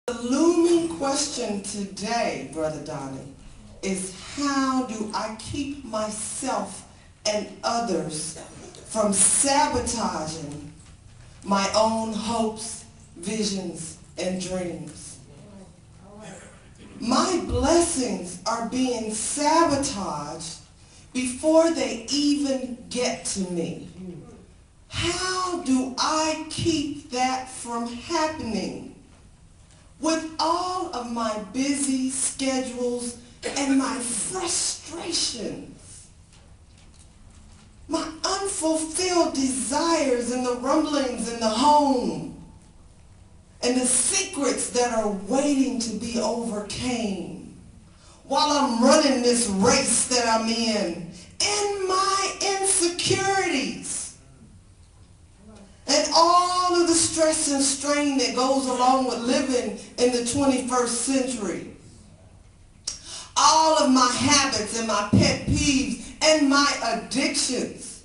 The looming question today, Brother Donnie, is how do I keep myself and others from sabotaging my own hopes, visions, and dreams? My blessings are being sabotaged before they even get to me. How do I keep that from happening? With all of my busy schedules and my frustrations, my unfulfilled desires and the rumblings in the home, and the secrets that are waiting to be overcame, while I'm running this race that I'm in, and my insecurities, and all of the stress and strain that goes along with living in the 21st century. All of my habits and my pet peeves and my addictions.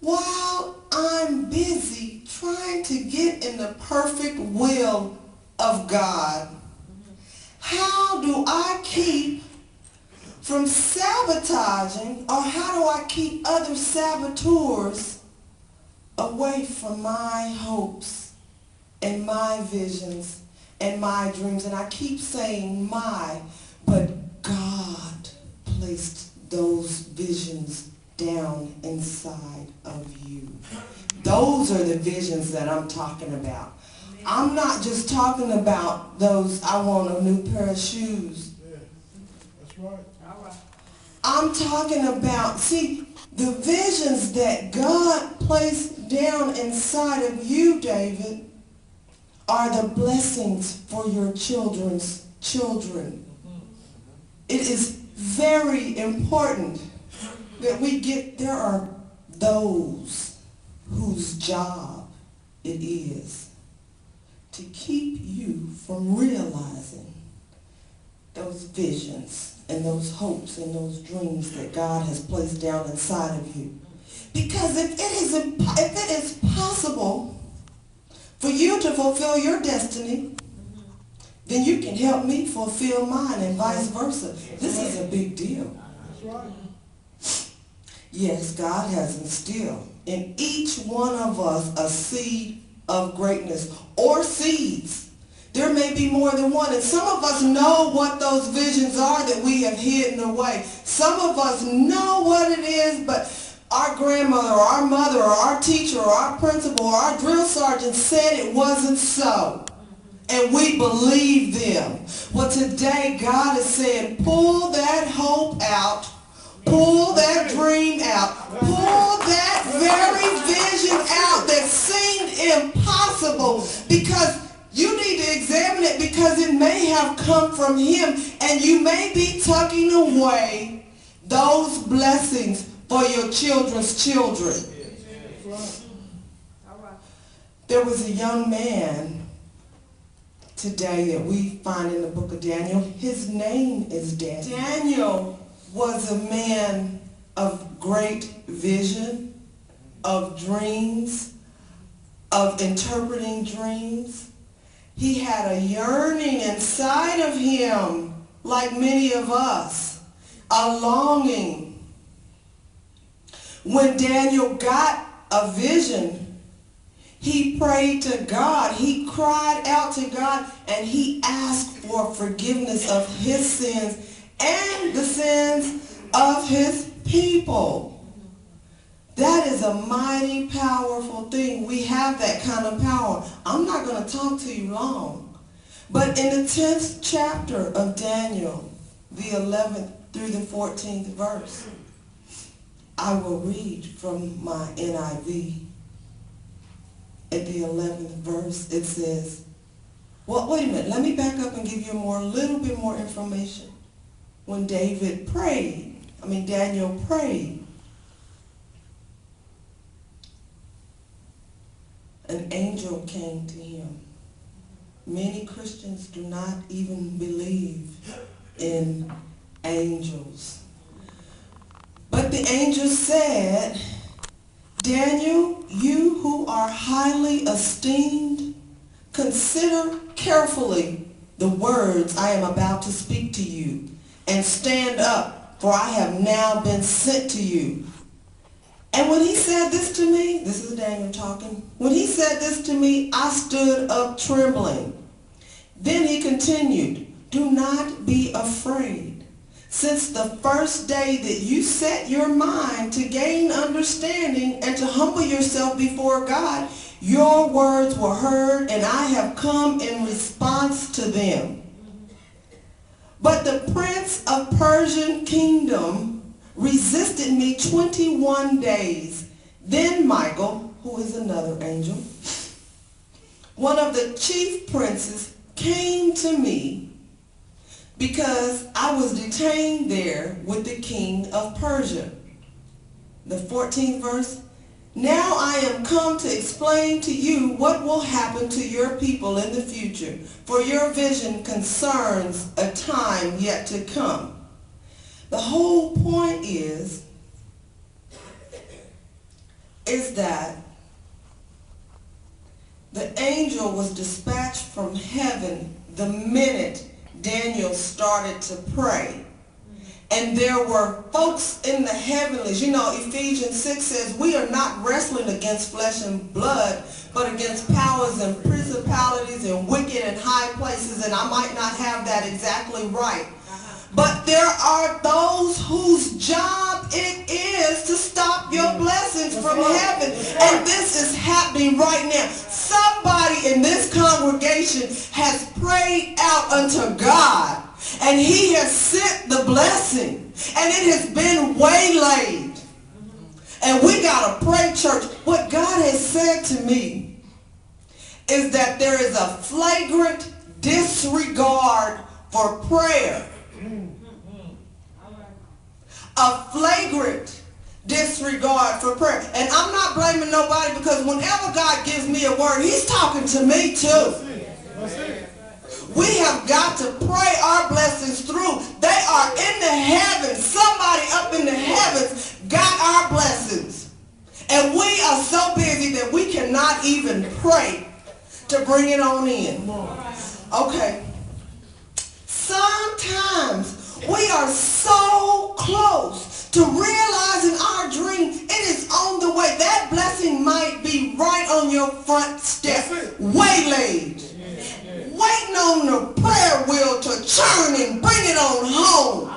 While I'm busy trying to get in the perfect will of God, how do I keep from sabotaging, or how do I keep other saboteurs away from my hopes and my visions and my dreams? And I keep saying my, but God placed those visions down inside of you. Those are the visions that I'm talking about. I'm not just talking about those, I want a new pair of shoes. Yeah, that's right. All right. I'm talking about, see, the visions that God placed down inside of you, David, are the blessings for your children's children. It is very important that we get, there are those whose job it is to keep you from realizing those visions and those hopes and those dreams that God has placed down inside of you. Because if it is possible for you to fulfill your destiny, then you can help me fulfill mine, and vice versa. This is a big deal. That's right. Yes, God has instilled in each one of us a seed of greatness, or seeds. There may be more than one, and some of us know what those visions are that we have hidden away. Some of us know what it is, but our grandmother or our mother or our teacher or our principal or our drill sergeant said it wasn't so. And we believe them. Well, today God is saying, pull that hope out, pull that dream out, pull that very vision out that seemed impossible, because you need to examine it, because it may have come from him, and you may be tucking away those blessings for your children's children. There was a young man today that we find in the book of Daniel. His name is Daniel. Daniel was a man of great vision, of dreams, of interpreting dreams. He had a yearning inside of him, like many of us, a longing. When Daniel got a vision, he prayed to God. He cried out to God, and he asked for forgiveness of his sins and the sins of his people. That is a mighty powerful thing. We have that kind of power. I'm not going to talk to you long. But in the 10th chapter of Daniel, the 11th through the 14th verse, I will read from my NIV. At the 11th verse, it says, well, wait a minute. Let me back up and give you a little bit more information. When Daniel prayed, an angel came to him. Many Christians do not even believe in angels. But the angel said, Daniel, you who are highly esteemed, consider carefully the words I am about to speak to you, and stand up, for I have now been sent to you. And when he said this to me, this is Daniel talking, when he said this to me, I stood up trembling. Then he continued, do not be afraid. Since the first day that you set your mind to gain understanding and to humble yourself before God, your words were heard, and I have come in response to them. But the prince of Persian kingdom resisted me 21 days. Then Michael, who is another angel, one of the chief princes, came to me because I was detained there with the king of Persia. The 14th verse. Now I am come to explain to you what will happen to your people in the future, for your vision concerns a time yet to come. The whole point is that the angel was dispatched from heaven the minute Daniel started to pray. And there were folks in the heavenlies. You know, Ephesians 6 says, we are not wrestling against flesh and blood, but against powers and principalities and wicked and high places. And I might not have that exactly right. But there are those whose job it is to stop your blessings from heaven. And this is happening right now. Somebody in this congregation has prayed out unto God, and he has sent the blessing, and it has been waylaid. And we got to pray, church. What God has said to me is that there is a flagrant disregard for prayer. A flagrant disregard for prayer. And I'm not blaming nobody, because whenever God gives me a word, he's talking to me too. That's it. We have got to pray our blessings through. They are in the heavens. Somebody up in the heavens got our blessings. And we are so busy that we cannot even pray to bring it on in. Okay. Sometimes we are so close to realizing our dream. It is on the way. That blessing might be right on your front step, waylaid, waiting on the prayer wheel to churn and bring it on home.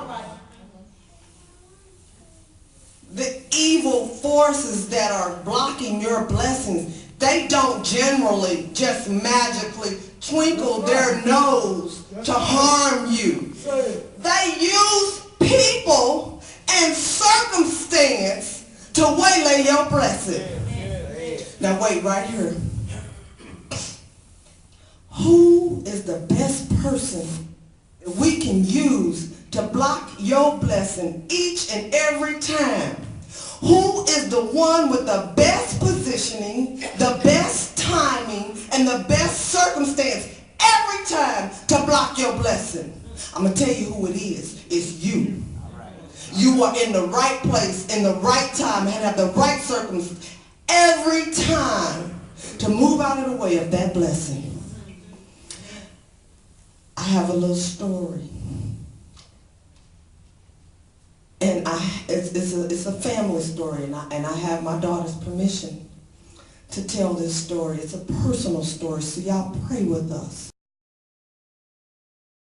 The evil forces that are blocking your blessings, they don't generally just magically twinkle their nose to harm you. They use people and circumstance to waylay your blessing. Now wait right here. Who is the best person that we can use to block your blessing each and every time? Who is the one with the best positioning, the best timing, and the best circumstance every time to block your blessing? I'm going to tell you who it is. It's you. You are in the right place, in the right time, and have the right circumstance every time to move out of the way of that blessing. I have a little story. And it's a family story, and I have my daughter's permission to tell this story. It's a personal story, so y'all pray with us.